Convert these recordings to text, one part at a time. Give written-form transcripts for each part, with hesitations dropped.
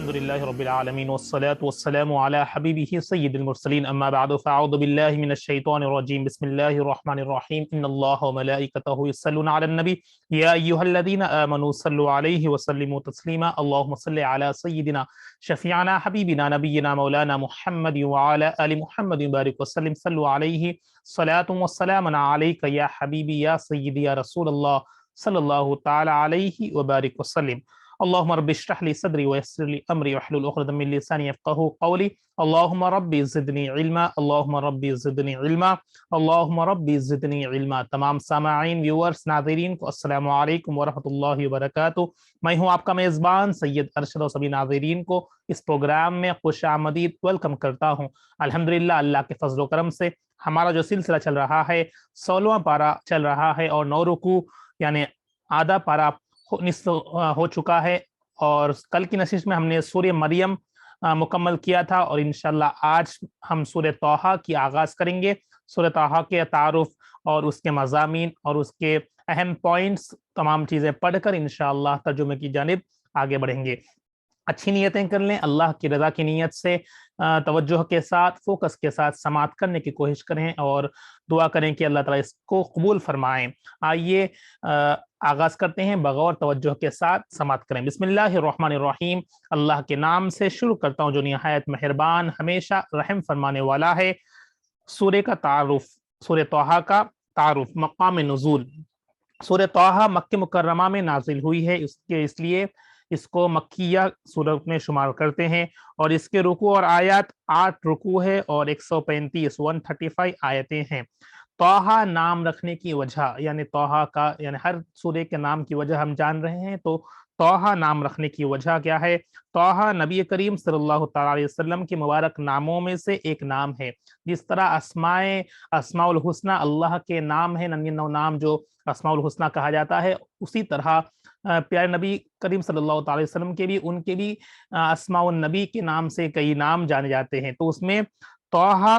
الحمد لله رب العالمين والصلاة والسلام على حبيبه سيد المرسلين أما بعد فأعوذ بالله من الشيطان الرجيم بسم الله الرحمن الرحيم إن الله وملائكته يصلون على النبي يا أيها الذين آمنوا صلوا عليه وسلموا تسليما اللهم صل على سيدنا شفيعنا حبيبنا نبينا مولانا محمد وعلى آل محمد وبارك وسلم صلوا عليه صلاة والسلام عليك يا حبيبي يا سيدي يا رسول الله صلی اللہ تعالی علیہ وبارک وسلم اللہم رب اشرح لی صدری ویسر لی امری واحلل عقدۃ من لسانی یفقہوا قولی اللہم رب زدنی علما اللہم رب زدنی علما اللہم رب زدنی علما۔ تمام سامعین ویورز ناظرین کو السلام علیکم ورحمۃ اللہ وبرکاتہ۔ میں ہوں آپ کا میزبان سید ارشد، اور سبھی ناظرین کو اس پروگرام میں خوش آمدید ویلکم کرتا ہوں۔ الحمدللہ اللہ کے فضل و کرم سے ہمارا جو سلسلہ چل رہا ہے 16واں پارہ چل رہا ہے اور 9 رکوع یعنی آدھا پارہ نصف ہو چکا ہے، اور کل کی نشست میں ہم نے سورہ مریم مکمل کیا تھا، اور انشاءاللہ آج ہم سورہ طٰہٰ کی آغاز کریں گے۔ سورہ طٰہٰ کے تعارف اور اس کے مضامین اور اس کے اہم پوائنٹس تمام چیزیں پڑھ کر انشاءاللہ ترجمے کی جانب آگے بڑھیں گے۔ اچھی نیتیں کر لیں، اللہ کی رضا کی نیت سے توجہ کے ساتھ فوکس کے ساتھ سماعت کرنے کی کوشش کریں اور دعا کریں کہ اللہ تعالیٰ اس کو قبول فرمائیں۔ آئیے آغاز کرتے ہیں، بغور توجہ کے ساتھ سماعت کریں۔ بسم اللہ الرحمن الرحیم، اللہ کے نام سے شروع کرتا ہوں جو نہایت مہربان ہمیشہ رحم فرمانے والا ہے۔ سورہ کا تعارف، سورہ طٰہٰ کا تعارف، مقام نزول۔ سورہ طٰہٰ مکہ مکرمہ میں نازل ہوئی ہے، اس لیے اس کو مکیہ سورت میں شمار کرتے ہیں، اور اس کے رکوع اور آیات 8 رکوع ہے اور 135 آیتیں ہیں۔ طٰہٰ نام رکھنے کی وجہ، یعنی طٰہٰ کا یعنی ہر سورے کے نام کی وجہ ہم جان رہے ہیں، تو طٰہٰ نام رکھنے کی وجہ کیا ہے؟ طٰہٰ نبی کریم صلی اللہ تعالیٰ علیہ وسلم کے مبارک ناموں میں سے ایک نام ہے۔ جس طرح اسماء الحسنہ اللہ کے نام ہے، 99 نام جو اسماء الحسنہ کہا جاتا ہے، اسی طرح پیارے نبی کریم صلی اللہ تعالی وسلم کے بھی ان کے بھی اسماء النبی کے نام سے کئی نام جانے جاتے ہیں، تو اس میں طٰہٰ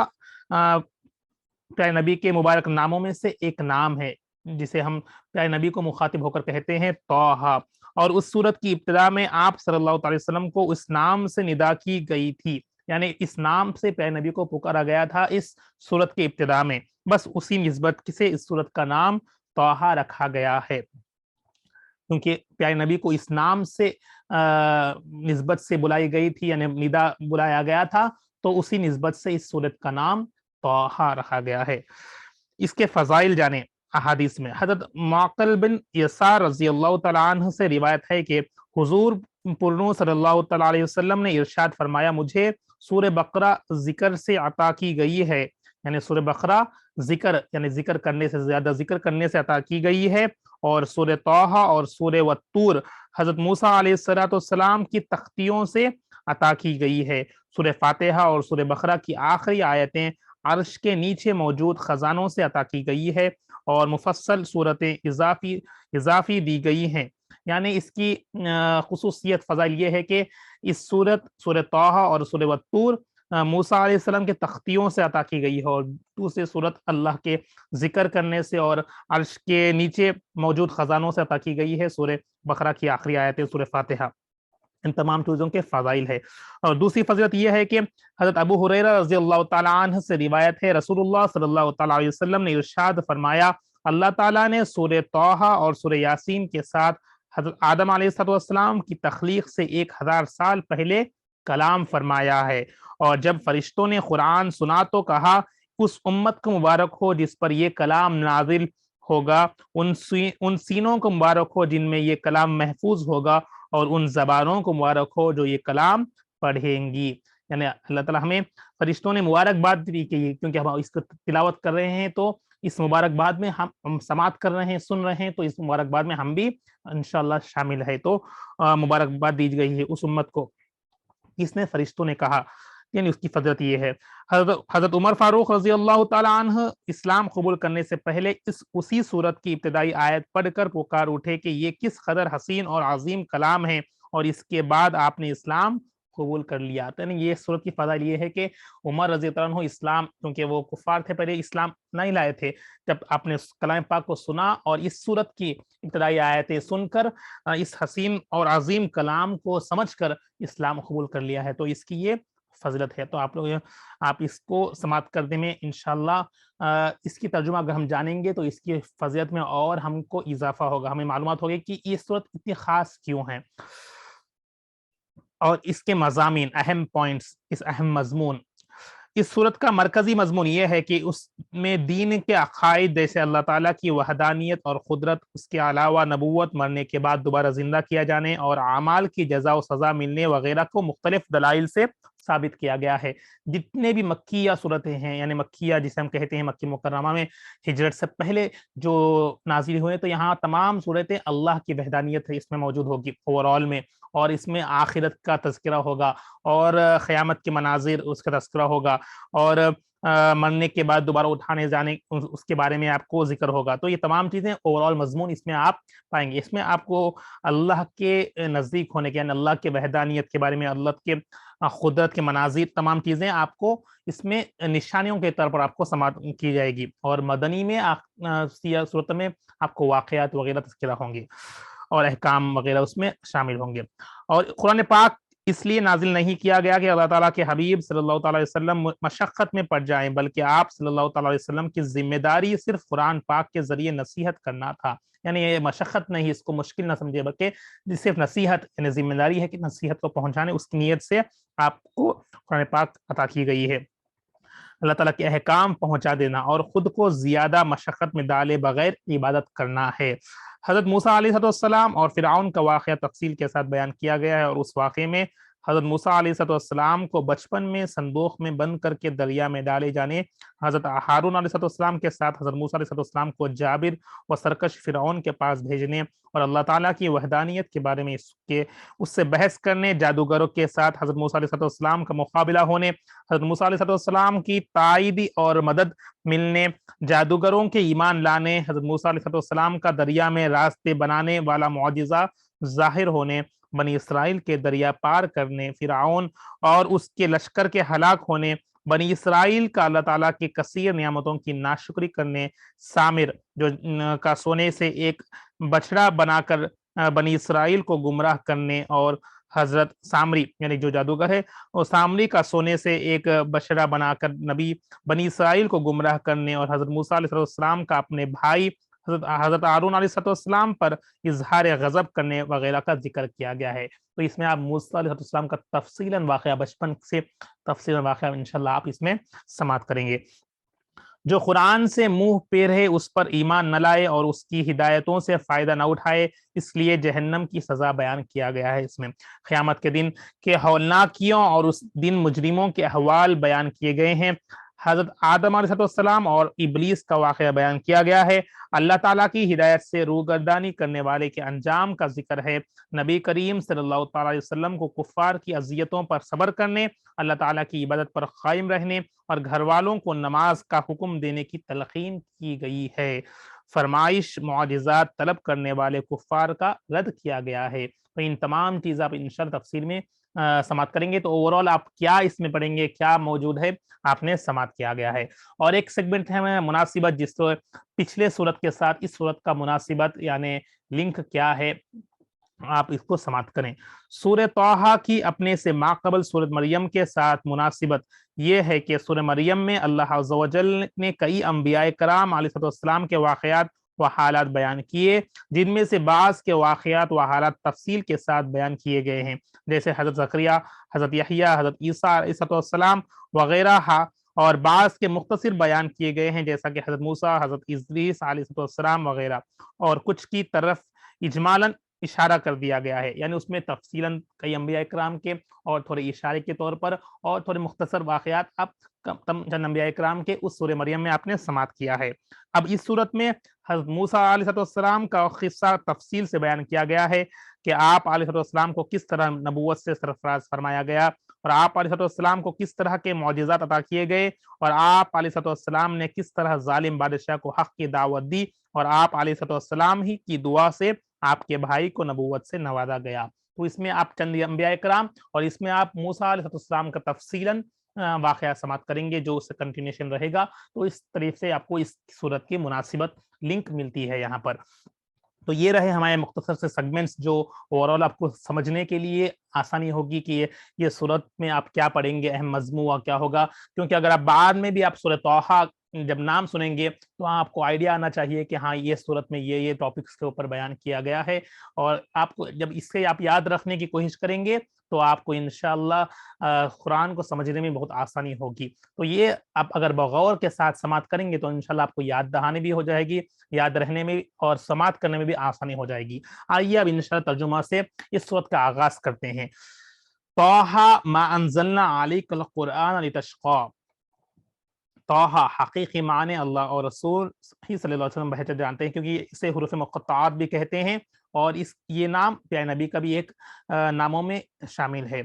پیارے نبی کے مبارک ناموں میں سے ایک نام ہے جسے ہم پیارے نبی کو مخاطب ہو کر کہتے ہیں طٰہٰ۔ اور اس سورت کی ابتدا میں آپ صلی اللہ تعالی وسلم کو اس نام سے ندا کی گئی تھی، یعنی اس نام سے پیارے نبی کو پکارا گیا تھا اس سورت کے ابتدا میں، بس اسی نسبت سے اس سورت کا نام طٰہٰ رکھا گیا ہے، کیونکہ پیارے نبی کو اس نام سے نسبت سے بلائی گئی تھی، یعنی ندا بلایا گیا تھا، تو اسی نسبت سے اس سورت کا نام طٰہٰ رکھا گیا ہے۔ اس کے فضائل جانیں۔ احادیث میں حضرت معقل بن یسار رضی اللہ تعالیٰ عنہ سے روایت ہے کہ حضور پرنور صلی اللہ تعالیٰ علیہ وسلم نے ارشاد فرمایا، مجھے سورہ بقرہ ذکر سے عطا کی گئی ہے، یعنی سورہ بقرہ ذکر یعنی ذکر کرنے سے، زیادہ ذکر کرنے سے عطا کی گئی ہے، اور سورہ طٰہٰ اور سورہ والطور حضرت موسیٰ علیہ السلام کی تختیوں سے عطا کی گئی ہے۔ سورہ فاتحہ اور سورہ بقرہ کی آخری آیتیں عرش کے نیچے موجود خزانوں سے عطا کی گئی ہے، اور مفصل صورتیں اضافی دی گئی ہیں۔ یعنی اس کی خصوصیت فضائل یہ ہے کہ اس سورہ طٰہٰ اور سورہ والطور موسیٰ علیہ السلام کے تختیوں سے عطا کی گئی ہے، اور دوسری صورت اللہ کے ذکر کرنے سے اور عرش کے نیچے موجود خزانوں سے عطا کی گئی ہے، سورہ بقرہ کی آخری آیتیں، سورہ فاتحہ۔ ان تمام چیزوں کے فضائل ہے۔ اور دوسری فضیلت یہ ہے کہ حضرت ابو ہریرہ رضی اللہ تعالیٰ عنہ سے روایت ہے، رسول اللہ صلی اللہ تعالیٰ علیہ وسلم نے ارشاد فرمایا، اللہ تعالیٰ نے سورہ طٰہٰ اور سورہ یاسین کے ساتھ حضرت آدم علیہ السلام کی تخلیق سے 1000 سال پہلے کلام فرمایا ہے، اور جب فرشتوں نے قرآن سنا تو کہا، اس امت کو مبارک ہو جس پر یہ کلام نازل ہوگا، ان سینوں کو مبارک ہو جن میں یہ کلام محفوظ ہوگا، اور ان زبانوں کو مبارک ہو جو یہ کلام پڑھیں گی۔ یعنی اللہ تعالیٰ ہمیں فرشتوں نے مبارکباد دی کہ کیونکہ ہم اس کو تلاوت کر رہے ہیں، تو اس مبارکباد میں ہم سماعت کر رہے ہیں، سن رہے ہیں، تو اس مبارکباد میں ہم بھی انشاءاللہ شامل ہے، تو مبارکباد دی گئی ہے اس امت کو۔ کس نے؟ فرشتوں نے کہا، یعنی اس کی فضیلت یہ ہے۔ حضرت عمر فاروق رضی اللہ تعالیٰ عنہ اسلام قبول کرنے سے پہلے اسی سورت کی ابتدائی آیت پڑھ کر پکار اٹھے کہ یہ کس قدر حسین اور عظیم کلام ہے، اور اس کے بعد آپ نے اسلام قبول کر لیا. تو یعنی یہ صورت کی فضائل یہ ہے کہ عمر رضی اللہ عنہ اسلام، کیونکہ وہ کفار تھے پہلے، اسلام نہیں لائے تھے، جب آپ نے کلام پاک کو سنا اور اس صورت کی ابتدائی آیتیں سن کر اس حسین اور عظیم کلام کو سمجھ کر اسلام قبول کر لیا ہے، تو اس کی یہ فضلت ہے. تو آپ اس کو سماعت کرنے میں انشاءاللہ اس کی ترجمہ اگر ہم جانیں گے تو اس کی فضیلت میں اور ہم کو اضافہ ہوگا، ہمیں معلومات ہوگی کہ یہ صورت اتنی خاص کیوں ہے، اور اس کے مضامین، اہم پوائنٹس، اس اہم مضمون. اس صورت کا مرکزی مضمون یہ ہے کہ اس میں دین کے عقائد جیسے اللہ تعالیٰ کی وحدانیت اور قدرت، اس کے علاوہ نبوت، مرنے کے بعد دوبارہ زندہ کیا جانے اور اعمال کی جزا و سزا ملنے وغیرہ کو مختلف دلائل سے ثابت کیا گیا ہے. جتنے بھی مکیہ صورتیں ہیں، یعنی مکیہ جسے ہم کہتے ہیں مکی مکرمہ میں ہجرت سے پہلے جو نازل ہوئے، تو یہاں تمام صورتیں اللہ کی وحدانیت ہے اس میں موجود ہوگی اوور آل میں، اور اس میں آخرت کا تذکرہ ہوگا، اور قیامت کے مناظر اس کا تذکرہ ہوگا، اور مرنے کے بعد دوبارہ اٹھانے جانے اس کے بارے میں آپ کو ذکر ہوگا. تو یہ تمام چیزیں اوور آل مضمون اس میں آپ پائیں گے. اس میں آپ کو اللہ کے نزدیک ہونے کے، یعنی اللہ کے وحدانیت کے بارے میں، اللہ کے قدرت کے مناظر، تمام چیزیں آپ کو اس میں نشانیوں کے طور پر آپ کو سماعت کی جائے گی. اور مدنی میں صورت میں آپ کو واقعات وغیرہ تذکرہ ہوں گے اور احکام وغیرہ اس میں شامل ہوں گے. اور قرآن پاک اس لیے نازل نہیں کیا گیا کہ اللہ تعالیٰ کے حبیب صلی اللہ تعالیٰ علیہ وسلم مشقت میں پڑ جائیں، بلکہ آپ صلی اللہ تعالیٰ علیہ وسلم کی ذمہ داری صرف قرآن پاک کے ذریعے نصیحت کرنا تھا. یعنی یہ مشقت نہیں، اس کو مشکل نہ سمجھے، بلکہ صرف نصیحت، یعنی ذمہ داری ہے کہ نصیحت کو پہنچانے، اس کی نیت سے آپ کو قرآن پاک عطا کی گئی ہے. اللہ تعالیٰ کے احکام پہنچا دینا اور خود کو زیادہ مشقت میں ڈالے بغیر عبادت کرنا ہے. حضرت موسیٰ علیہ السلام اور فرعون کا واقعہ تفصیل کے ساتھ بیان کیا گیا ہے، اور اس واقعے میں حضرت موسیٰ علیہ السلام کو بچپن میں صندوق میں بند کر کے دریا میں ڈالے جانے، حضرت ہارون علیہ السلام کے ساتھ حضرت موسیٰ علیہ السلام کو جابر و سرکش فرعون کے پاس بھیجنے، اور اللہ تعالیٰ کی وحدانیت کے بارے میں اس سے بحث کرنے، جادوگروں کے ساتھ حضرت موسیٰ علیہ السلام کا مقابلہ ہونے، حضرت موسیٰ علیہ السلام کی تائید اور مدد ملنے، جادوگروں کے ایمان لانے، حضرت موسیٰ علیہ السلام کا دریا میں راستے بنانے والا معجزہ ظاہر ہونے، بنی اسرائیل کے دریا پار کرنے، فرعون اور اس کے لشکر کے ہلاک ہونے، بنی اسرائیل کا اللہ تعالیٰ کی کثیر نعمتوں کی ناشکری کرنے، سامر جو کا سونے سے ایک بچڑا بنا کر بنی اسرائیل کو گمراہ کرنے، اور حضرت سامری یعنی جو جادوگر ہے وہ سامری کا سونے سے ایک بچڑا بنا کر نبی بنی اسرائیل کو گمراہ کرنے، اور حضرت موسیٰ علیہ السلام کا اپنے بھائی حضرت ہارون علیہ السلام پر اظہار غضب کرنے وغیرہ کا ذکر کیا گیا ہے. تو اس میں آپ موسیٰ علیہ السلام کا تفصیلاً واقعہ، بچپن سے تفصیلاً واقعہ انشاءاللہ آپ اس میں سماعت کریں گے. جو قرآن سے منہ پیر ہے، اس پر ایمان نہ لائے اور اس کی ہدایتوں سے فائدہ نہ اٹھائے، اس لیے جہنم کی سزا بیان کیا گیا ہے. اس میں قیامت کے دن کے ہولناکیوں اور اس دن مجرموں کے احوال بیان کیے گئے ہیں. حضرت آدم علیہ السلام اور ابلیس کا واقعہ بیان کیا گیا ہے. اللہ تعالیٰ کی ہدایت سے روگردانی کرنے والے کے انجام کا ذکر ہے. نبی کریم صلی اللہ تعالیٰ علیہ وسلم کو کفار کی اذیتوں پر صبر کرنے، اللہ تعالیٰ کی عبادت پر قائم رہنے اور گھر والوں کو نماز کا حکم دینے کی تلقین کی گئی ہے. فرمائش معجزات طلب کرنے والے کفار کا رد کیا گیا ہے. تو ان تمام چیزیں آپ انشاءاللہ تفسیر میں سماعت کریں گے. تو اوور آل آپ کیا اس میں پڑھیں گے، کیا موجود ہے، آپ نے سماعت کیا گیا ہے. اور ایک سیگمنٹ ہے مناسبت، جس کو پچھلے صورت کے ساتھ اس صورت کا مناسبت یعنی لنک کیا ہے، آپ اس کو سماعت کریں. سورہ طٰہٰ کی اپنے سے ماقبل سورہ مریم کے ساتھ مناسبت یہ ہے کہ سورہ مریم میں اللہ عز و جل نے کئی انبیاء کرام علیہ السلام کے واقعات و حالات بیان کیے، جن میں سے بعض کے واقعات و حالات تفصیل کے ساتھ بیان کیے گئے ہیں، جیسے حضرت زکریا، حضرت یحییٰ، حضرت عیسیٰ علیہ السلام وغیرہ، اور بعض کے مختصر بیان کیے گئے ہیں جیسا کہ حضرت موسیٰ، حضرت ادریس علیہ السلام وغیرہ، اور کچھ کی طرف اجمالاً اشارہ کر دیا گیا ہے. یعنی اس میں تفصیلاً کئی انبیاء کرام کے اور تھوڑے اشارے کے طور پر اور تھوڑے مختصر واقعات آپ چند انبیاء کرام کے اس سورہ مریم میں آپ نے سماعت کیا ہے. اب اس صورت میں حضرت موسیٰ علیہ السلام کا قصہ تفصیل سے بیان کیا گیا ہے کہ آپ علیہ السلام کو کس طرح نبوت سے سرفراز فرمایا گیا، اور آپ علیہ السلام کو کس طرح کے معجزات عطا کیے گئے، اور آپ علیہ السلام نے کس طرح ظالم بادشاہ کو حق کی دعوت دی، اور آپ علیہ السلام ہی کی دعا سے آپ کے بھائی کو نبوت سے نوازا گیا. تو اس میں آپ چند انبیاء کرام اور اس میں آپ موسیٰ علیہ السلام کا تفصیلاً واقعہ سماعت کریں گے جو اس سے کنٹینیوشن رہے گا. تو اس طریقے سے آپ کو اس صورت کی مناسبت لنک ملتی ہے یہاں پر. تو یہ رہے ہمارے مختصر سے سیگمنٹس جو اوورال آپ کو سمجھنے کے لیے آسانی ہوگی کہ یہ صورت میں آپ کیا پڑھیں گے، اہم مضمون کیا ہوگا. کیونکہ اگر آپ بعد میں بھی آپ سورہ طٰہٰ جب نام سنیں گے تو آپ کو آئیڈیا آنا چاہیے کہ ہاں یہ صورت میں یہ ٹاپکس کے اوپر بیان کیا گیا ہے. اور آپ کو جب اس سے آپ یاد رکھنے کی کوشش کریں گے تو آپ کو انشاءاللہ قرآن کو سمجھنے میں بہت آسانی ہوگی. تو یہ آپ اگر بغور کے ساتھ سماعت کریں گے تو انشاءاللہ آپ کو یاد دہانی بھی ہو جائے گی، یاد رہنے میں اور سماعت کرنے میں بھی آسانی ہو جائے گی. آئیے اب انشاءاللہ ترجمہ سے اس صورت کا آغاز کرتے ہیں. طٰہٰ ما انزلنا علیک القرآن لتشقیٰ. طٰہٰ حقیقی معنی اللہ اور رسول صلی اللہ علیہ وسلم بہتر جانتے ہیں، کیونکہ اسے حروف مقطعات بھی کہتے ہیں اور یہ نام پیارے نبی کا بھی ایک ناموں میں شامل ہے.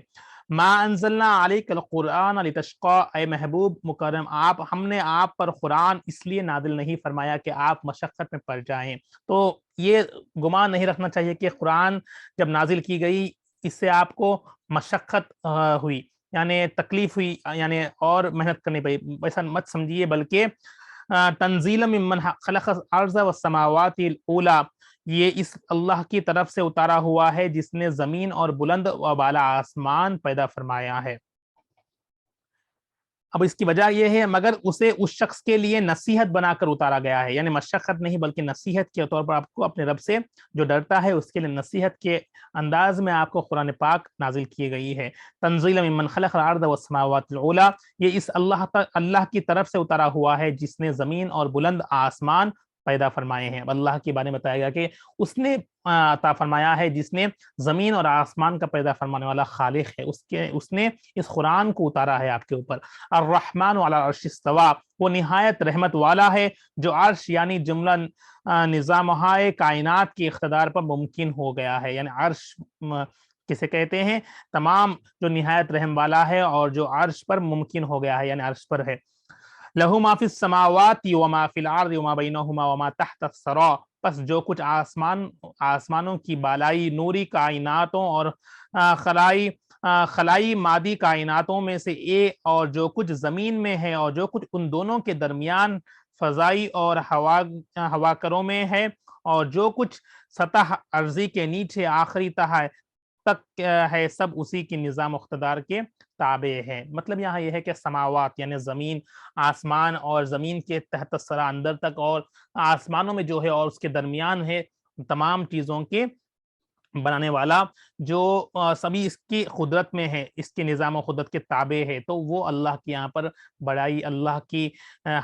ما انزلنا علیک القرآن لتشقیٰ، اے محبوب مکرم ہم نے آپ پر قرآن اس لیے نازل نہیں فرمایا کہ آپ مشقت میں پڑ جائیں. تو یہ گمان نہیں رکھنا چاہیے کہ قرآن جب نازل کی گئی اس سے آپ کو مشقت ہوئی، یعنی تکلیف ہوئی، یعنی اور محنت کرنی پڑی. ایسا مت سمجھیے، بلکہ تنزیلا ممن خلق الارض والسماوات الاولی، یہ اس اللہ کی طرف سے اتارا ہوا ہے جس نے زمین اور بلند و بالا آسمان پیدا فرمایا ہے. اب اس کی وجہ یہ ہے مگر اسے اس شخص کے لیے نصیحت بنا کر اتارا گیا ہے، یعنی مشقت نہیں بلکہ نصیحت کے طور پر آپ کو اپنے رب سے جو ڈرتا ہے اس کے لیے نصیحت کے انداز میں آپ کو قرآن پاک نازل کی گئی ہے. تنزیلا ممن خلق الارض والسماوات العلی، یہ اس اللہ کی طرف سے اتارا ہوا ہے جس نے زمین اور بلند آسمان پیدا فرمائے ہیں. اللہ کے بارے میں بتایا گیا کہ اس نے عطا فرمایا ہے جس نے زمین اور آسمان کا پیدا فرمانے والا خالق ہے. اس نے اس قرآن کو اتارا ہے آپ کے اوپر. الرحمن علی العرش استویٰ، وہ نہایت رحمت والا ہے جو عرش یعنی جملہ نظامہائے کائنات کے اقتدار پر ممکن ہو گیا ہے. یعنی عرش کسے کہتے ہیں؟ تمام جو نہایت رحم والا ہے اور جو عرش پر ممکن ہو گیا ہے، یعنی عرش پر ہے. لہو ما فی السماوات وما فی الارض وما بینہما وما تحت الثری، پس جو کچھ آسمانوں کی بالائی نوری کائناتوں اور خلائی مادی کائناتوں میں سے اور جو کچھ زمین میں ہے اور جو کچھ ان دونوں کے درمیان فضائی اور ہوا کروں میں ہے اور جو کچھ سطح ارضی کے نیچے آخری تہہ تک ہے، سب اسی کی نظام اقتدار کے تابع ہے. مطلب یہاں یہ ہے کہ سماوات یعنی زمین، آسمان اور زمین کے تحت الثری اندر تک اور آسمانوں میں جو ہے اور اس کے درمیان ہے، تمام چیزوں کے بنانے والا جو سبھی اس کی قدرت میں ہے، اس کے نظام و قدرت کے تابع ہے. تو وہ اللہ کی یہاں پر بڑائی، اللہ کی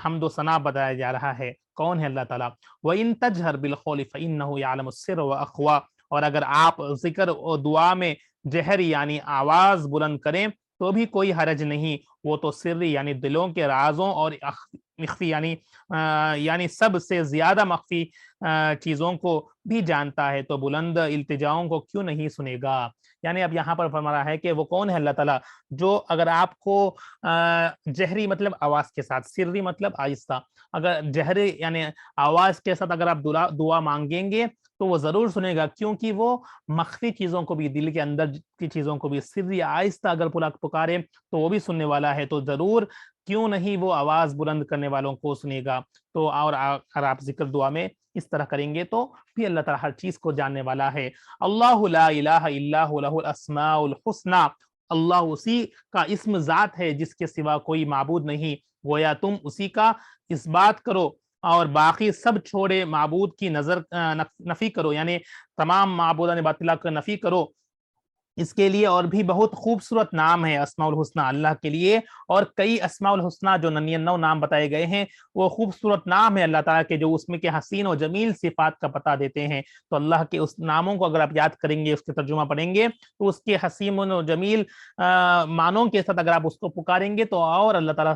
حمد و ثنا بتایا جا رہا ہے. کون ہے اللہ تعالیٰ؟ وَإِن تَجْهَرْ بِالْقَوْلِ فَإِنَّهُ يَعْلَمُ السِّرَّ وَأَخْفَى، اور اگر آپ ذکر و دعا میں جہر یعنی آواز بلند کریں تو بھی کوئی حرج نہیں، وہ تو سر یعنی دلوں کے رازوں اور مخفی یعنی سب سے زیادہ مخفی چیزوں کو بھی جانتا ہے، تو بلند التجاؤں کو کیوں نہیں سنے گا. یعنی اب یہاں پر فرما رہا ہے کہ وہ کون ہے اللہ تعالیٰ جو اگر آپ کو جہری مطلب آواز کے ساتھ، سری مطلب آہستہ، اگر جہری یعنی آواز کے ساتھ اگر آپ دعا مانگیں گے تو وہ ضرور سنے گا، کیونکہ وہ مخفی چیزوں کو بھی، دل کے اندر کی چیزوں کو بھی سری آہستہ اگر پکارے تو وہ بھی سننے والا ہے. تو ضرور کیوں نہیں وہ آواز بلند کرنے والوں کو سنے گا. تو اور اگر آپ ذکر دعا میں اس طرح کریں گے تو بھی اللہ تعالیٰ ہر چیز کو جاننے والا ہے. اللہ لا الہ الا هو لہ الاسماء الحسنی، اللہ اسی کا اسم ذات ہے جس کے سوا کوئی معبود نہیں. گویا تم اسی کا اس بات کرو اور باقی سب چھوڑے معبود کی نفی کرو، یعنی تمام معبودان باطلہ کا نفی کرو. اس کے لیے اور بھی بہت خوبصورت نام ہے اسماء الحسنہ اللہ کے لیے، اور کئی اسماء الحسنہ جو 99 نام بتائے گئے ہیں وہ خوبصورت نام ہے اللہ تعالیٰ کے، جو اس میں کے حسین و جمیل صفات کا پتہ دیتے ہیں. تو اللہ کے اس ناموں کو اگر آپ یاد کریں گے، اس کے ترجمہ پڑھیں گے تو اس کے حسین و جمیل معنوں کے ساتھ اگر آپ اس کو پکاریں گے تو اور اللہ تعالیٰ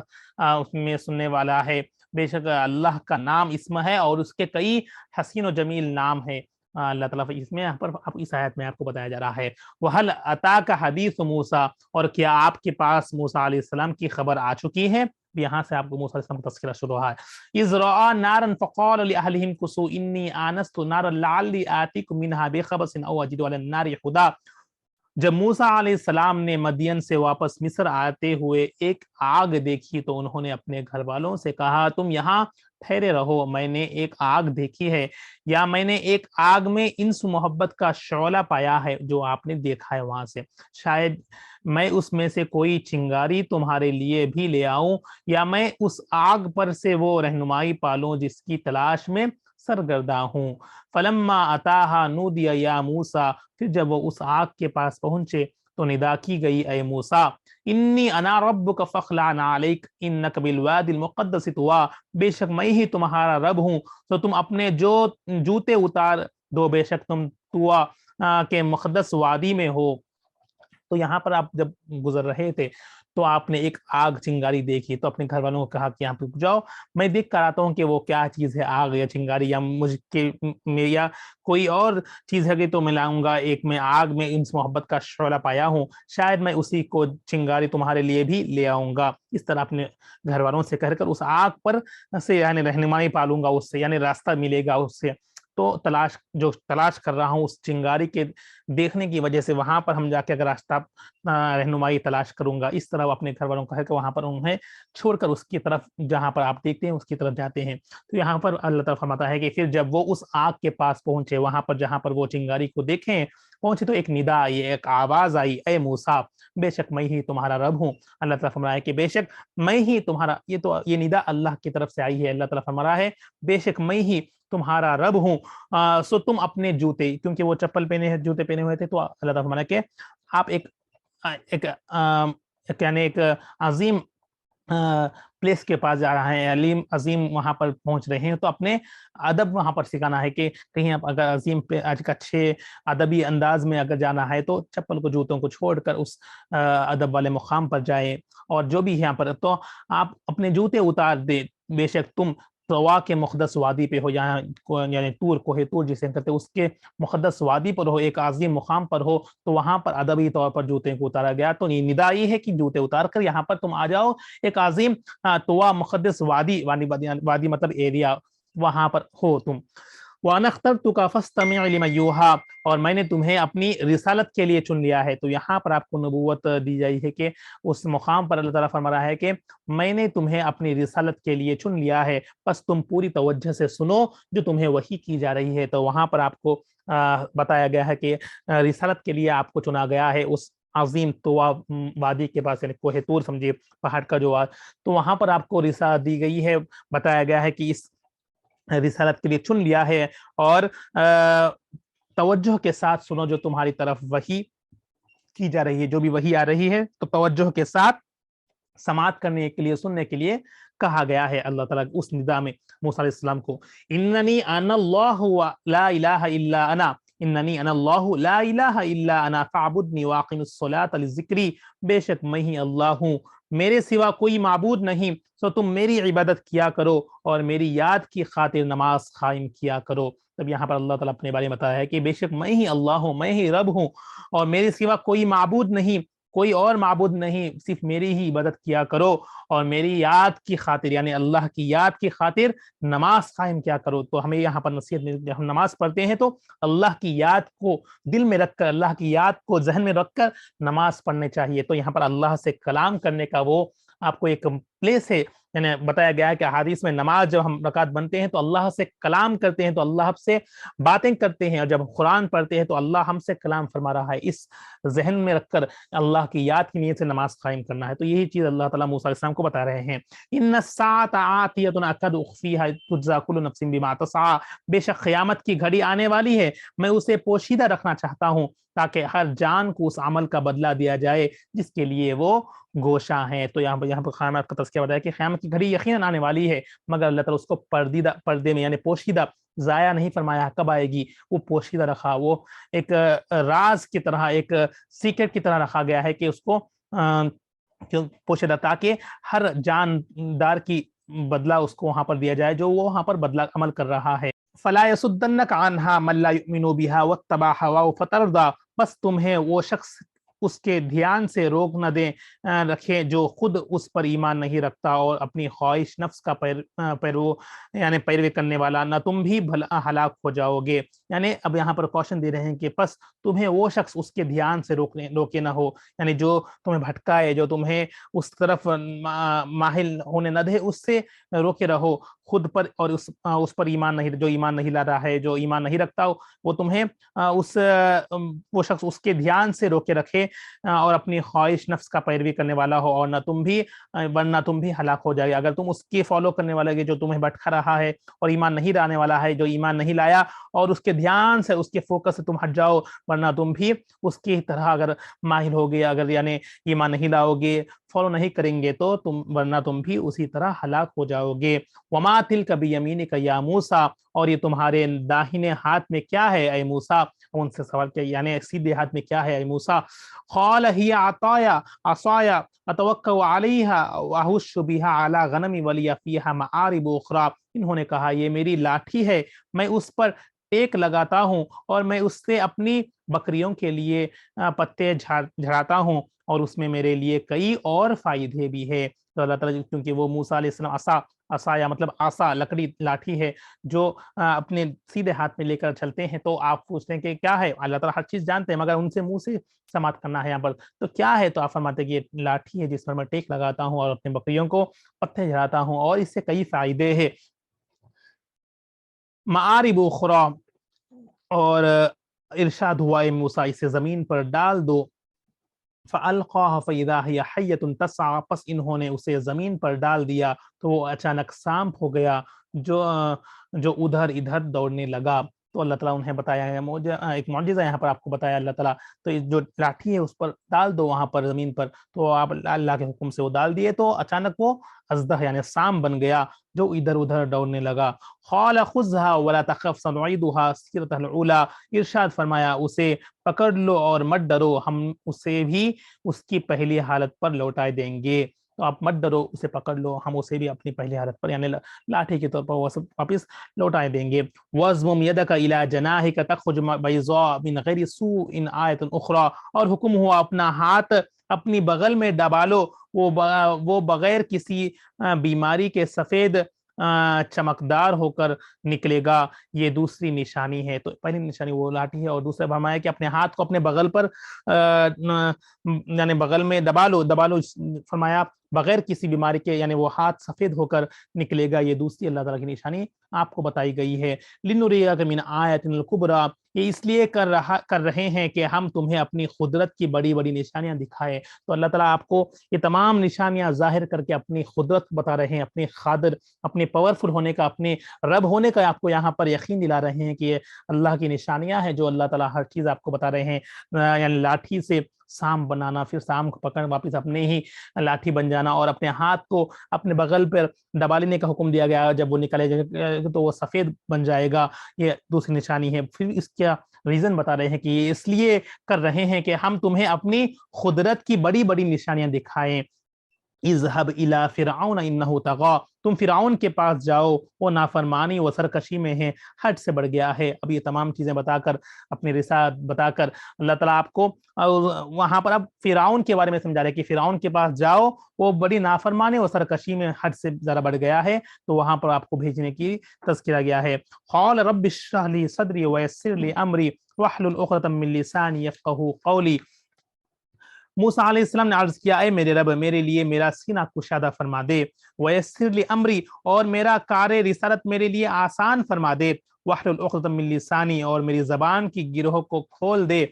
اس میں سننے والا ہے. بے شک اللہ کا نام اسم ہے اور اس کے کئی حسین و جمیل نام ہے. اللہ تعالیٰ اس میں اس آیت میں آپ کو بتایا جا رہا ہے. وَهَلْ أَتَاكَ حَدِيثُ مُوسَىٰ، اور کیا آپ کے پاس موسیٰ علیہ السلام کی خبر آ چکی ہے؟ یہاں سے آپ کو موسیٰ علیہ السلام کا تذکرہ شروع ہے. إِذْ رَأَىٰ نَارًا فَقَالَ لِأَهْلِهِمْ كُثُوا إِنِّي آنَسْتُ نَارًا لَعَلِّي آتِيكُم مِّنْهَا بِخَبَرٍ أَوْ أَجِدُ عَلَى النَّارِ هُدًى. جب موسیٰ علیہ السلام نے مدین سے واپس مصر آتے ہوئے ایک آگ دیکھی تو انہوں نے اپنے گھر والوں سے کہا تم یہاں ٹھہرے رہو، میں نے ایک آگ دیکھی ہے، یا میں نے ایک آگ میں انس محبت کا شعلہ پایا ہے جو آپ نے دیکھا ہے وہاں سے، شاید میں اس میں سے کوئی چنگاری تمہارے لیے بھی لے آؤں، یا میں اس آگ پر سے وہ رہنمائی پالوں جس کی تلاش میں سرگرداں ہوں۔ فلما اتاہا نودی یا موسیٰ، پھر جب وہ اس آگ کے پاس پہنچے تو ندا کی گئی اے موسیٰ انی انا ربک فاخلع نعلیک انک بالوادی المقدس طویٰ، بے شک میں ہی تمہارا رب ہوں تو تم اپنے جو جوتے اتار دو، بے شک تم طویٰ کے مقدس وادی میں ہو۔ تو یہاں پر آپ جب گزر رہے تھے تو آپ نے ایک آگ چنگاری دیکھی تو اپنے گھر والوں کو کہا کہ یہاں پہ رک جاؤ، میں دیکھ کر آتا ہوں کہ وہ کیا چیز ہے، آگ یا چنگاری یا مجھ کے یا کوئی اور چیز ہے تو میں لاؤں گا، ایک میں آگ میں انس محبت کا شعلہ پایا ہوں، شاید میں اسی کو چنگاری تمہارے لیے بھی لے آؤں گا۔ اس طرح اپنے گھر والوں سے کہہ کر اس آگ پر سے یعنی رہنمائی پالوں گا اس سے، یعنی راستہ ملے گا اس سے، تو تلاش کر رہا ہوں اس چنگاری کے دیکھنے کی وجہ سے وہاں پر ہم جا کے اگر راستہ رہنمائی تلاش کروں گا۔ اس طرح وہ اپنے گھر والوں کو ہے کہ وہاں پر انہیں چھوڑ کر اس کی طرف جہاں پر آپ دیکھتے ہیں اس کی طرف جاتے ہیں۔ تو یہاں پر اللہ تعالیٰ فرماتا ہے کہ پھر جب وہ اس آگ کے پاس پہنچے، وہاں پر جہاں پر وہ چنگاری کو دیکھیں پہنچے، تو ایک ندا آئی، ایک آواز آئی، اے موسیٰ بے شک میں ہی تمہارا رب ہوں۔ اللہ تعالیٰ فرما رہا ہے کہ بے شک میں ہی تمہارا، یہ ندا اللہ کی طرف سے آئی ہے۔ اللہ تعالیٰ فرما رہا ہے بے شک میں ہی تمہارا رب ہوں، سو تم اپنے جوتے، کیونکہ وہ چپل پہنے جوتے پہنے ہوئے تھے، تو اللہ تعالیٰ فرمانا کہ آپ ایک عظیم پلیس کے پاس جا رہا ہے، عظیم وہاں پر پہنچ رہے ہیں، تو اپنے ادب وہاں پر سکھانا ہے کہ کہیں آپ اگر عظیم پہ آج کا اچھے ادبی انداز میں اگر جانا ہے تو چپل کو جوتوں کو چھوڑ کر اس ادب والے مقام پر جائیں، اور جو بھی یہاں پر تو آپ اپنے جوتے اتار دیں، بے شک تم طوا کے مقدس وادی پہ ہو، یعنی طور کوہ طور جسے کہتے ہیں، اس کے مقدس وادی پر ہو، ایک عظیم مقام پر ہو، تو وہاں پر ادبی طور پر جوتے کو اتارا گیا۔ تو یہ ندا یہ ہے کہ جوتے اتار کر یہاں پر تم آ جاؤ، ایک عظیم طوا مقدس وادی مطلب ایریا، وہاں پر ہو تم۔ وَأَنَا اخْتَرْتُكَ فَاسْتَمِعْ لِمَا يُوحَىٰ، اور میں نے تمہیں اپنی رسالت کے لیے چن لیا ہے۔ تو یہاں پر آپ کو نبوت دی جائی ہے کہ اس مقام پر اللہ تعالیٰ فرما رہا ہے کہ میں نے تمہیں اپنی رسالت کے لیے چن لیا ہے، بس تم پوری توجہ سے سنو جو تمہیں وحی کی جا رہی ہے۔ تو وہاں پر آپ کو بتایا گیا ہے کہ رسالت کے لیے آپ کو چنا گیا ہے اس عظیم طوا وادی کے پاس، یعنی کوہ طور سمجھیے، پہاڑ کا جو تو وہاں پر آپ کو رسالت دی گئی ہے، بتایا گیا ہے کہ اس رسالت کے لیے چن لیا ہے، اور توجہ کے ساتھ سنو جو تمہاری طرف وحی کی جا رہی ہے، جو بھی وحی آ رہی ہے تو توجہ کے ساتھ سماعت کرنے کے لیے، سننے کے لیے کہا گیا ہے اللہ تعالیٰ اس ندا میں موسیٰ علیہ السلام کو۔ اننی انا اللہ لا الہ الا انا، اننی انا اللہ لا الہ الا انا فاعبدنی واقم الصلاۃ لذکری، بے شک میں ہی اللہ ہوں، میرے سوا کوئی معبود نہیں، سو تم میری عبادت کیا کرو اور میری یاد کی خاطر نماز قائم کیا کرو۔ تب یہاں پر اللہ تعالیٰ اپنے بارے میں بتایا ہے کہ بے شک میں ہی اللہ ہوں، میں ہی رب ہوں، اور میرے سوا کوئی معبود نہیں، کوئی اور معبود نہیں، صرف میری ہی عبادت کیا کرو اور میری یاد کی خاطر، یعنی اللہ کی یاد کی خاطر نماز قائم کیا کرو۔ تو ہمیں یہاں پر نصیحت، جب ہم نماز پڑھتے ہیں تو اللہ کی یاد کو دل میں رکھ کر، اللہ کی یاد کو ذہن میں رکھ کر نماز پڑھنے چاہیے۔ تو یہاں پر اللہ سے کلام کرنے کا وہ آپ کو ایک پلیس ہے، یعنی بتایا گیا ہے کہ حدیث میں نماز جب ہم رکعت بنتے ہیں تو اللہ سے کلام کرتے ہیں، تو اللہ سے باتیں کرتے ہیں، اور جب قرآن پڑھتے ہیں تو اللہ ہم سے کلام فرما رہا ہے۔ اس ذہن میں رکھ کر اللہ کی یاد کی نیت سے نماز قائم کرنا ہے۔ تو یہی چیز اللہ تعالیٰ موسیٰ علیہ السلام کو بتا رہے ہیں۔ ان الساعۃ آتیۃ اکاد اخفیھا تجزی کل نفس بما تسعی، بے شک قیامت کی گھڑی آنے والی ہے، میں اسے پوشیدہ رکھنا چاہتا ہوں تاکہ ہر جان کو اس عمل کا بدلہ دیا جائے جس کے لیے وہ گوشاں ہیں۔ تو یہاں پر قیامت کا تذکرہ بتایا کہ قیامت کی گھڑی یقیناً آنے والی ہے، مگر اللہ تعالیٰ اس کو پردے میں، یعنی پوشیدہ، ضائع نہیں فرمایا کب آئے گی، وہ پوشیدہ رکھا، وہ ایک راز کی طرح، ایک سیکرٹ کی طرح رکھا گیا ہے کہ اس کو پوشیدہ، تاکہ ہر جاندار کی بدلہ اس کو وہاں پر دیا جائے جو وہ وہاں پر بدلہ عمل کر رہا ہے۔ فلا يصدنك عنها من لا يؤمن بها واتبع هواه فتردى، بس تمہیں وہ شخص اس کے دھیان سے روک نہ دیں رکھے جو خود اس پر ایمان نہیں رکھتا اور اپنی خواہش نفس کا پیروی کرنے والا، نہ تم بھی ہلاک ہو جاؤ گے۔ یعنی اب یہاں پر کوشچن دے رہے ہیں کہ پس تمہیں وہ شخص اس کے دھیان سے روکے نہ ہو، یعنی جو تمہیں بھٹکائے، جو تمہیں اس طرف ماہل ہونے نہ دے، اس سے روکے رہو خود پر، اور اس پر ایمان نہیں، جو ایمان نہیں لا رہا ہے، جو ایمان نہیں رکھتا ہو، وہ تمہیں وہ شخص اس کے دھیان سے روکے رکھے اور اپنی خواہش نفس کا پیروی کرنے والا ہو، اور نہ تم بھی، ورنہ تم بھی ہلاک ہو جائے۔ اگر تم اس کے فالو کرنے والے جو تمہیں بھٹکا رہا ہے اور ایمان نہیں لانے والا ہے، جو ایمان نہیں لایا، اور اس کے دھیان سے، اس کے فوکس سے تم ہٹ جاؤ، ورنہ تم بھی اس کی طرح اگر ماہر ہوگے، اگر یعنی ایمان نہیں لاؤ گے، فالو نہیں کریں گے، تو ورنہ تم بھی اسی طرح ہلاک ہو جاؤ گے۔ وما تلک بیمینک یا موسیٰ، اور یہ تمہارے داہنے ہاتھ میں کیا ہے اے موسیٰ؟ ان سے سوال کیا، یعنی سیدھے ہاتھ میں کیا ہے اے موسیٰ؟ قال ہی عصایا اتوکل علیہا واہش بہا علی غنمی ولی فیہا معارب اخری۔ انہوں نے کہا یہ میری لاٹھی ہے، میں اس پر ٹیک لگاتا ہوں اور میں اس سے اپنی بکریوں کے لیے پتے جھڑاتا ہوں، اور اس میں میرے لیے کئی اور فائدے بھی ہے۔ تو اللہ تعالیٰ، کیونکہ وہ موسیٰ علیہ السلام عصا مطلب عصا لکڑی لاٹھی ہے جو اپنے سیدھے ہاتھ میں لے کر چلتے ہیں، تو آپ پوچھتے ہیں کہ کیا ہے؟ اللہ تعالیٰ ہر چیز جانتے ہیں، مگر ان سے منہ سے سماعت کرنا ہے یہاں پر، تو کیا ہے؟ تو آپ فرماتے ہیں کہ یہ لاٹھی ہے جس پر میں ٹیک لگاتا ہوں اور اپنے بکریوں کو پتھر جھڑاتا ہوں، اور اس سے کئی فائدے ہیں۔ معارب اخری، اور ارشاد ہوا اے موسیٰ اسے زمین پر ڈال دو۔ فَأَلْقَاهَا فَإِذَا هِيَ حَيَّةٌ تَسْعَىٰ، پس انہوں نے اسے زمین پر ڈال دیا تو وہ اچانک سانپ ہو گیا جو ادھر ادھر دوڑنے لگا۔ تو اللہ تعالیٰ انہیں بتایا ہے ایک معجزہ یہاں پر آپ کو بتایا اللہ تعالیٰ، تو جو لاٹھی ہے اس پر ڈال دو وہاں پر زمین پر، تو آپ اللہ کے حکم سے وہ ڈال دیے تو اچانک وہ اژدہا یعنی سانپ بن گیا جو ادھر ادھر دوڑنے لگا۔ قال خذها ولا تخف سنعيدها سيرتها الاولى، ارشاد فرمایا اسے پکڑ لو اور مت ڈرو، ہم اسے بھی اس کی پہلی حالت پر لوٹائے دیں گے۔ تو آپ مت ڈرو، اسے پکڑ لو، ہم اسے بھی اپنی پہلی حالت پر یعنی لاٹھی کے طور پر واپس لوٹائے دیں گے۔ وَاضْمُمْ يَدَكَ إِلَىٰ جَنَاحِكَ تَخْرُجْ بَيْضَاءَ مِنْ غَيْرِ سُوءٍ آیَةٌ أُخْرَىٰ، اور حکم ہوا اپنا ہاتھ اپنی بغل میں ڈبالو، وہ بغیر کسی بیماری کے سفید چمکدار ہو کر نکلے گا، یہ دوسری نشانی ہے۔ تو پہلی نشانی وہ لاٹھی ہے، اور دوسرا فرمایا کہ اپنے ہاتھ کو اپنے بغل پر یعنی بغل میں دبالو فرمایا بغیر کسی بیماری کے، یعنی وہ ہاتھ سفید ہو کر نکلے گا، یہ دوسری اللہ تعالیٰ کی نشانی آپ کو بتائی گئی ہے۔ لِنُرِيَكَ مِنْ آیَةٍ الْكُبْرىٰ، یہ اس لیے کر رہے ہیں کہ ہم تمہیں اپنی قدرت کی بڑی بڑی نشانیاں دکھائیں۔ تو اللہ تعالیٰ آپ کو یہ تمام نشانیاں ظاہر کر کے اپنی قدرت بتا رہے ہیں، اپنے قادر، اپنے پاورفل ہونے کا، اپنے رب ہونے کا آپ کو یہاں پر یقین دلا رہے ہیں کہ یہ اللہ کی نشانیاں ہیں جو اللہ تعالیٰ ہر چیز آپ کو بتا رہے ہیں، یعنی لاٹھی سے سانپ بنانا، پھر سانپ کو پکڑ واپس اپنے ہی لاٹھی بن جانا، اور اپنے ہاتھ کو اپنے بغل پر دبا لینے کا حکم دیا گیا، جب وہ نکلے گا تو وہ سفید بن جائے گا، یہ دوسری نشانی ہے۔ پھر اس کا ریزن بتا رہے ہیں کہ یہ اس لیے کر رہے ہیں کہ ہم تمہیں اپنی قدرت کی بڑی بڑی نشانیاں دکھائیں۔ اذهب الى فرعون انه طغى، تم فرعون کے پاس جاؤ، وہ نافرمانی و سرکشی میں ہے، حد سے بڑھ گیا ہے۔ اب یہ تمام چیزیں بتا کر، اپنی رسالت بتا کر اللہ تعالیٰ آپ کو وہاں پر اب فرعون کے بارے میں سمجھا رہے ہیں کہ فرعون کے پاس جاؤ، وہ بڑی نافرمانی و سرکشی میں حد سے زیادہ بڑھ گیا ہے، تو وہاں پر آپ کو بھیجنے کی تذکرہ گیا ہے۔ قال رب اشرح لي صدري ويسر لي امري واحلل عقدة من لساني يفقهوا قولي، موسیٰ علیہ السلام نے عرض کیا اے میرے رب میرے لیے میرا سینہ کشادہ فرما دے، ویسر لی امری، اور میرا کار رسالت میرے لیے آسان فرما دے، واحلل عقدۃ من لسانی، اور میری زبان کی گرہ کو کھول دے،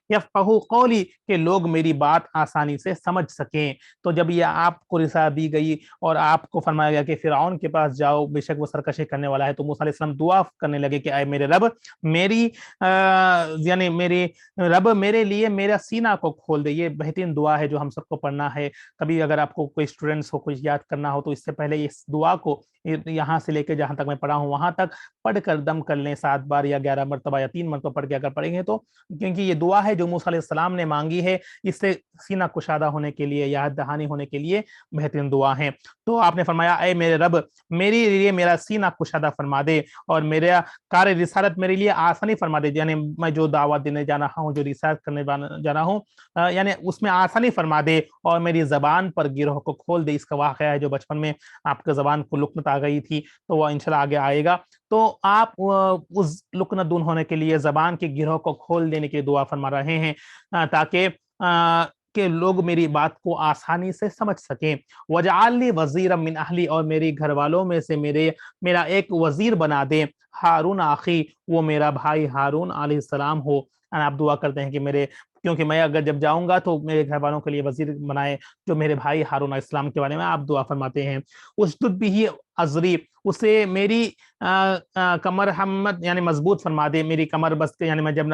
یفقہوا قولی، کہ لوگ میری بات آسانی سے سمجھ سکیں۔ تو جب یہ آپ کو رسالت دی گئی اور آپ کو فرمایا گیا کہ فرعون کے پاس جاؤ، بے شک وہ سرکشی کرنے والا ہے، تو موسیٰ علیہ السلام دعا کرنے لگے کہ اے میرے رب میرے لیے میرا سینہ کو کھول دے۔ یہ بہترین دعا ہے جو ہم سب کو پڑھنا ہے۔ کبھی اگر آپ کو کوئی اسٹوڈنٹس ہو کچھ یاد کرنا ہو تو اس سے پہلے اس دعا کو یہاں سے لے کے جہاں تک میں پڑھا ہوں وہاں تک پڑھ کر دم کر لیں 7 بار یا 11 مرتبہ یا 3 مرتبہ پڑھ کے اگر پڑھیں گے تو، کیونکہ یہ دعا ہے جو موسیٰ علیہ السلام نے مانگی ہے اس سے سینہ کشادہ ہونے کے لیے، یاد دہانی ہونے کے لیے بہترین دعا ہے۔ تو آپ نے فرمایا اے میرے رب میری لیے میرا سینہ کشادہ فرما دے اور میرا کار رسالت میرے لیے آسانی فرما دے، یعنی میں جو دعوت دینے جا رہا ہوں، جو رسالت کرنے جا رہا ہوں، یعنی اس میں آسانی فرما دے اور میری زبان پر گروہ کو کھول دے۔ اس کا واقعہ ہے جو بچپن میں آپ کے زبان کو لکنت آ گئی تھی، تو وہ انشاءاللہ آگے آئے گا۔ تو آپ اس لکنت دور ہونے کے لیے، زبان کے گروہ کو کھول دینے کی دعا فرما رہے ہیں تاکہ کہ لوگ میری بات کو آسانی سے سمجھ سکیں۔ وَجَعَلْ لِي وَزِيرًا مِّنْ أَهْلِي، اور میری گھر والوں میں سے میرا ایک وزیر بنا دے۔ ہارون آخی، وہ میرا بھائی ہارون علیہ السلام ہو۔ آپ دعا کرتے ہیں کہ کیونکہ میں اگر جب جاؤں گا تو میرے گھر والوں کے لیے وزیر بنائے جو میرے بھائی ہارون علیہ السلام کے بارے میں آپ دعا فرماتے ہیں۔ اسجد بھی ازری، اسے میری کمر ہمت یعنی مضبوط فرما دے، میری کمر بس یعنی میں جب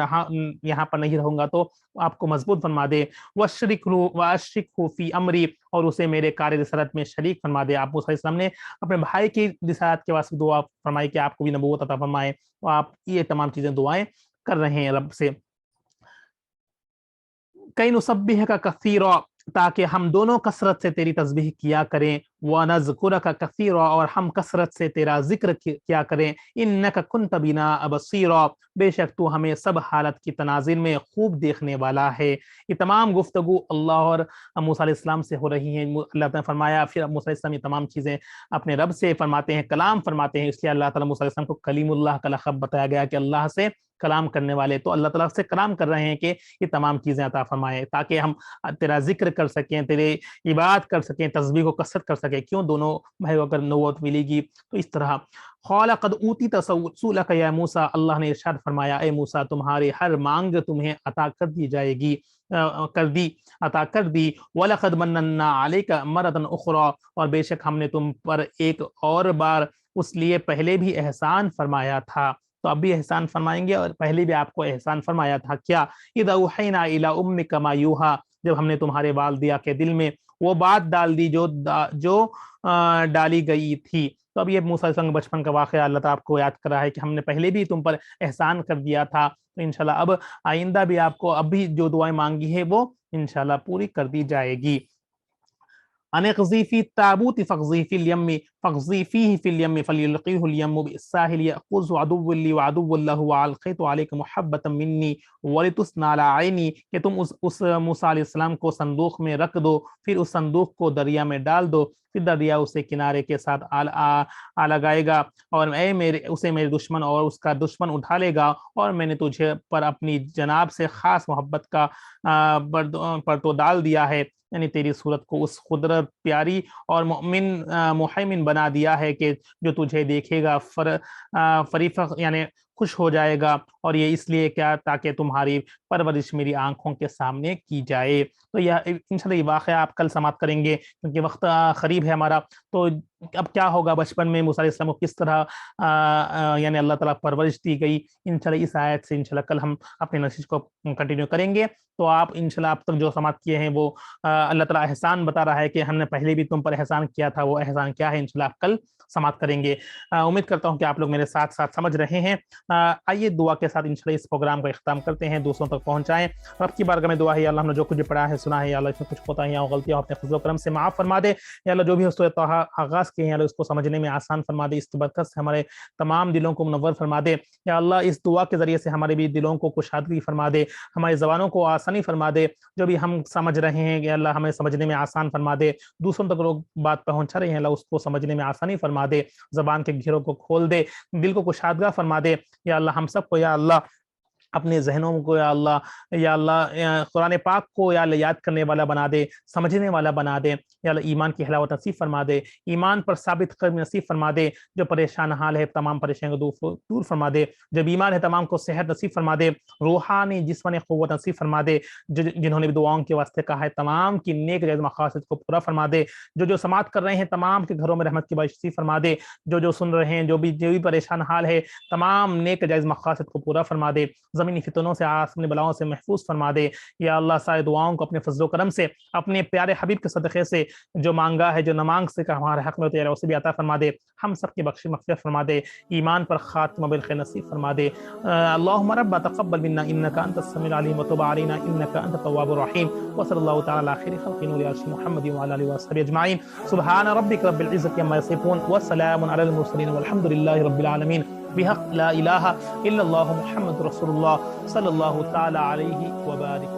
یہاں پر نہیں رہوں گا تو آپ کو مضبوط فرما دے۔ وَأَشْرِكْهُ فِي أَمْرِي، اور اسے میرے کار رسالت میں شریک فرما دے۔ آپ موسیٰ علیہ السلام نے اپنے بھائی کی رسالت کے واسطے دعا فرمائی کہ آپ کو بھی نبوت عطا فرمائے، تو آپ یہ تمام چیزیں دعائیں کر رہے ہیں رب سے۔ کئی نسبحک کثیرا، تاکہ ہم دونوں کثرت سے تیری تسبیح کیا کریں، ونذکرک کثیرا، اور ہم کثرت سے تیرا ذکر کیا کریں، انک کنت بنا بصیرا، بے شک تو ہمیں سب حالت کی تناظر میں خوب دیکھنے والا ہے۔ یہ تمام گفتگو اللہ اور موسیٰ علیہ السلام سے ہو رہی ہیں۔ اللہ تعالیٰ نے فرمایا، پھر موسیٰ علیہ السلام یہ تمام چیزیں اپنے رب سے فرماتے ہیں، کلام فرماتے ہیں، اس لیے اللہ تعالیٰ موسیٰ علیہ السلام کو کلیم اللہ کا لقب بتایا گیا کہ اللہ سے کلام کرنے والے۔ تو اللہ تعالیٰ سے کلام کر رہے ہیں کہ یہ تمام چیزیں عطا فرمائے تاکہ ہم تیرا ذکر کر سکیں، تیرے عبادت کر سکیں، تسبیح کو کثرت کر سکیں۔ کیوں؟ دونوں بھائیوں کو نبوت ملے گی تو اس طرح۔ قال قد اوتیت سؤلک یا موسیٰ، اللہ نے ارشاد فرمایا اے موسیٰ تمہاری ہر مانگ تمہیں عطا کر دی جائے گی، عطا کر دی۔ وَلَقَدْ مَنَّنَّا عَلَيْكَ مَرَّةً أُخْرَى، اور بے شک ہم نے تم پر ایک اور بار اس لیے پہلے بھی احسان فرمایا تھا، تو اب بھی احسان فرمائیں گے، اور پہلے بھی آپ کو احسان فرمایا تھا۔ کیا؟ اِذْ أَوْحَيْنَا إِلَىٰ أُمِّكَ مَا يُوحَىٰ، جب ہم نے تمہارے والدہ کے دل میں وہ بات ڈال دی جو ڈالی گئی تھی۔ تو اب یہ موسیٰ علیہ السلام بچپن کا واقعہ اللہ تعالیٰ آپ کو یاد کر رہا ہے کہ ہم نے پہلے بھی تم پر احسان کر دیا تھا، تو انشاءاللہ اب آئندہ بھی آپ کو اب بھی جو دعائیں مانگی ہے وہ انشاءاللہ پوری کر دی جائے گی۔ ان اغزی فی التابوت فاغزی فی الیم فاغزی فیہ فی الیم فلیلقیہ الیم بالساحل یأخذہ عدو لی وعدو لہ والقیت علیک محبۃ منی ولتصنع علی عینی، کہ تم اس موسیٰ علیہ السلام کو صندوق میں رکھ دو، پھر اس صندوق کو دریا میں ڈال دو، پھر دریا اسے کنارے کے ساتھ آ لگائے گا، اور اسے میرے دشمن اور اس کا دشمن اٹھا لے گا، اور میں نے تجھے پر اپنی جناب سے خاص محبت کا پر تو ڈال دیا ہے، یعنی تیری صورت کو اس قدرت پیاری اور محیمن بنا دیا ہے کہ جو تجھے دیکھے گا فریق یعنی خوش ہو جائے گا، اور یہ اس لیے کیا تاکہ تمہاری پرورش میری آنکھوں کے سامنے کی جائے۔ تو یہ انشاءاللہ یہ واقعہ آپ کل سماعت کریں گے کیونکہ وقت قریب ہے ہمارا۔ تو اب کیا ہوگا بچپن میں موسیٰ علیہ السلام کو کس طرح یعنی اللہ تعالیٰ پرورش دی گئی، انشاءاللہ اس آیت سے انشاءاللہ کل ہم اپنے نشست کو کنٹینیو کریں گے۔ تو آپ انشاءاللہ اب تک جو سماعت کیے ہیں وہ اللہ تعالیٰ احسان بتا رہا ہے کہ ہم نے پہلے بھی تم پر احسان کیا تھا، وہ احسان کیا ہے انشاءاللہ آپ کل سماعت کریں گے۔ امید کرتا ہوں کہ آپ لوگ میرے ساتھ ساتھ سمجھ رہے ہیں۔ آئیے دعا کے ساتھ انشاءاللہ اس پروگرام کا اختتام کرتے ہیں، دوسروں تک پہنچائیں۔ رب کی بارگاہ میں دعا ہے یا اللہ ہم نے جو کچھ پڑھا ہے سنا ہے، یا اللہ اس میں کچھ کوتاہیاں اور غلطیاں اپنے فضل و کرم سے معاف فرما دے، یا اللہ جو بھی سورۃ طٰہٰ آغاز کیے ہیں اللہ اس کو سمجھنے میں آسان فرما دے، اس کی برکت سے ہمارے تمام دلوں کو منور فرما دے، یا اللہ اس دعا کے ذریعے سے ہمارے بھی دلوں کو کشادگی فرما دے، ہماری زبانوں کو آسانی فرما دے، جو بھی ہم سمجھ رہے ہیں یا اللہ ہمیں سمجھنے میں آسان فرما دے، دوسروں تک لوگ بات پہنچا رہے ہیں اللہ اس کو سمجھنے میں آسانی فرما دے، زبان کے گھیروں کو کھول دے، دل کو کشادگاہ فرما دے، یا اللہ ہم سب کو یا اللہ اپنے ذہنوں کو یا اللہ قرآن پاک کو یا اللہ یاد کرنے والا بنا دے، سمجھنے والا بنا دے، یا اللہ ایمان کی حلاوت نصیب فرما دے، ایمان پر ثابت قدم نصیب فرما دے، جو پریشان حال ہے تمام پریشانیوں کو دور فرما دے، جو بیمار ہے تمام کو صحت نصیب فرما دے، روحانی جسمانی قوت نصیب فرما دے، جنہوں نے بھی دعاؤں کے واسطے کہا ہے تمام کی نیک جائز مقاصد کو پورا فرما دے، جو سماعت کر رہے ہیں تمام کے گھروں میں رحمت کی بارش نصیب فرما دے، جو سن رہے ہیں جو بھی پریشان حال ہے تمام نیک جائز مقاصد کو پورا فرما دے، زمینی فتنوں سے، آسمانی بلاؤں سے محفوظ فرما دے۔ یا اللہ ساری دعاؤں کو اپنے فضل و کرم سے، اپنے پیارے حبیب کے صدقے سے جو مانگا ہے، جو نہ مانگ سکا ہمارے حق میں تو اسے بھی عطا فرما دے، ہم سب کی بخش مغفرت فرما دے، ایمان پر خاتمہ بالخیر نصیب فرما دے۔ اللہم رب تقبل منا انک انت السمیع العلیم وتب علینا انک انت التواب الرحیم، وصلی اللہ تعالی علی خیر خلق نور عرش محمد وعلی آلہ وصحبہ اجمعین۔ سبحان ربک رب العزۃ عما یصفون وسلام علی المرسلین والحمد للہ رب العالمین، بحق لا الہ الا اللہ محمد رسول اللہ صلی اللہ تعالی علیہ وبارک